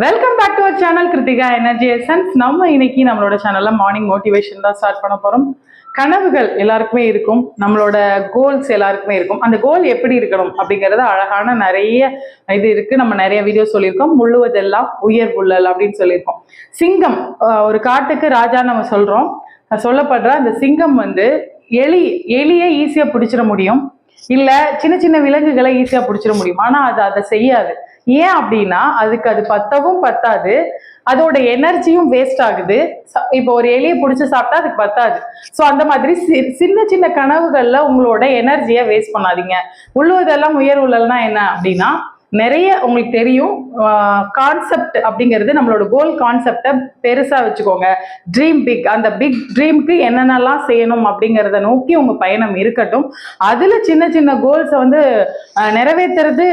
Welcome back to our channel Kiruthika energy essence. நம்ம இன்னைக்கு நம்மளோட சேனல்ல மார்னிங் மோட்டிவேஷன் தான் ஸ்டார்ட் பண்ண போறோம். கனவுகள் எல்லாருக்குமே இருக்கும், நம்மளோட கோல்ஸ் எல்லாருக்குமே இருக்கும். அந்த கோல் எப்படி இருக்கணும் அப்படிங்கறது அழகான நிறைய இது இருக்கு. நம்ம நிறைய வீடியோ சொல்லியிருக்கோம். முழுவதெல்லாம் உயர் உள்ளல் அப்படின்னு சொல்லியிருக்கோம். சிங்கம் ஒரு காட்டுக்கு ராஜா நம்ம சொல்றோம். சொல்லப்படுற அந்த சிங்கம் எலியை ஈஸியா பிடிச்சிட முடியும், இல்ல சின்ன சின்ன விலங்குகளை ஈஸியா பிடிச்சிட முடியும். ஆனா அது அதை செய்யாது. ஏன் அப்படின்னா அதுக்கு அது பத்தவும் பத்தாது, அதோட எனர்ஜியும் வேஸ்ட் ஆகுது. இப்போ ஒரு எலியை பிடிச்சி சாப்பிட்டா அதுக்கு பத்தாது. ஸோ அந்த மாதிரி சின்ன சின்ன கனவுகள்ல உங்களோட எனர்ஜியை வேஸ்ட் பண்ணாதீங்க. உள்ளுவதெல்லாம் உயர் உள்ளல்னா என்ன அப்படின்னா, நிறைய உங்களுக்கு தெரியும், கான்செப்ட் அப்படிங்கிறது நம்மளோட கோல் கான்செப்டை பெருசா வச்சுக்கோங்க. Dream big. அந்த பிக் ட்ரீம்க்கு என்னென்னலாம் செய்யணும் அப்படிங்கிறத நோக்கி உங்க பயணம் இருக்கட்டும். அதுல சின்ன சின்ன கோல்ஸை நிறைவேற்றுறது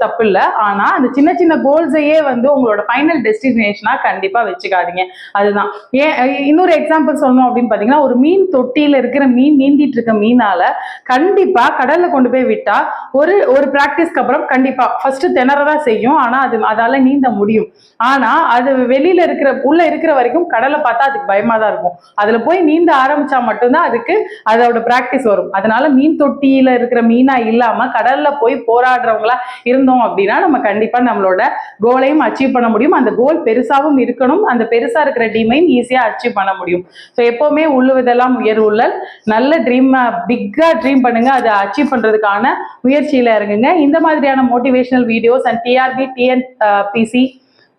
தப்பு இல்லை. ஆனா அந்த சின்ன சின்ன கோல்ஸையே உங்களோட ஃபைனல் டெஸ்டினேஷனா கண்டிப்பா வச்சுக்காதீங்க. அதுதான் ஏன் இன்னொரு எக்ஸாம்பிள் சொல்லணும் அப்படின்னு பாத்தீங்கன்னா, ஒரு மீன் தொட்டியில இருக்கிற மீன் நீந்திட்டு இருக்க மீனால கண்டிப்பா கடல்ல கொண்டு போய் விட்டா ஒரு பிராக்டிஸ்க்கு அப்புறம் கண்டிப்பா ஃபர்ஸ்ட் திணறதான் செய்யும். ஆனா அதால நீந்த முடியும். ஆனா அது வெளியில உள்ள இருக்கிற வரைக்கும் கடலை பார்த்தா அதுக்கு பயமா தான் இருக்கும். அதுல போய் நீந்த ஆரம்பிச்சா மட்டும்தான் அதுக்கு அதோட பிராக்டிஸ் வரும். அதனால மீன் தொட்டியில இருக்கிற மீனா இல்லாம கடல்ல போய் போராடுறவங்களா இருந்தோம் அப்படின்னா நம்ம கண்டிப்பா நம்மளோட கோலையும் அச்சீவ் பண்ண முடியும். அந்த கோல் பெருசாவும் இருக்கணும். அந்த பெருசா இருக்கிற ட்ரீமையும் ஈஸியா அச்சீவ் பண்ண முடியும். ஸோ எப்பவுமே உள்ளுவதெல்லாம் உயர் உள்ளல். நல்ல ட்ரீம், பிக்கா ட்ரீம் பண்ணுங்க. அதை அச்சீவ் பண்றதுக்கான முயற்சியில இறங்குங்க. இந்த மாதிரியான மோட்டிவேஷனல் வீடியோஸ் அண்ட்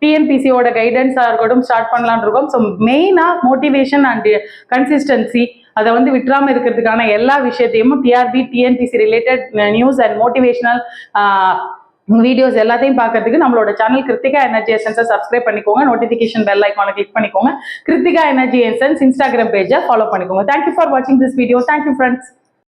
டிஎன்பிசியோட கைடன்ஸாக இருக்கட்டும் ஸ்டார்ட் பண்ணலான்னு இருக்கோம். ஸோ மெயினாக மோட்டிவேஷன் அண்ட் கன்சிஸ்டன்சி அதை விட்டுறாமல் இருக்கிறதுக்கான எல்லா விஷயத்தையும் TNPSC related news and motivational videos எல்லாத்தையும் பார்க்கறதுக்கு நம்மளோட சேனல் கிருத்திகா எனர்ஜி எசன்ஸை சப்ஸ்கிரைப் பண்ணிக்கோங்க. நோட்டிஃபிகேஷன் பெல் ஐக்கானை கிளிக் பண்ணிக்கோங்க. கிருத்திகா எனர்ஜி எசன்ஸ் இன்ஸ்டாகிராம் பேஜை ஃபாலோ பண்ணிக்கோங்க. தேங்க்யூ ஃபார் வாட்சிங் திஸ் வீடியோ. Thank you friends.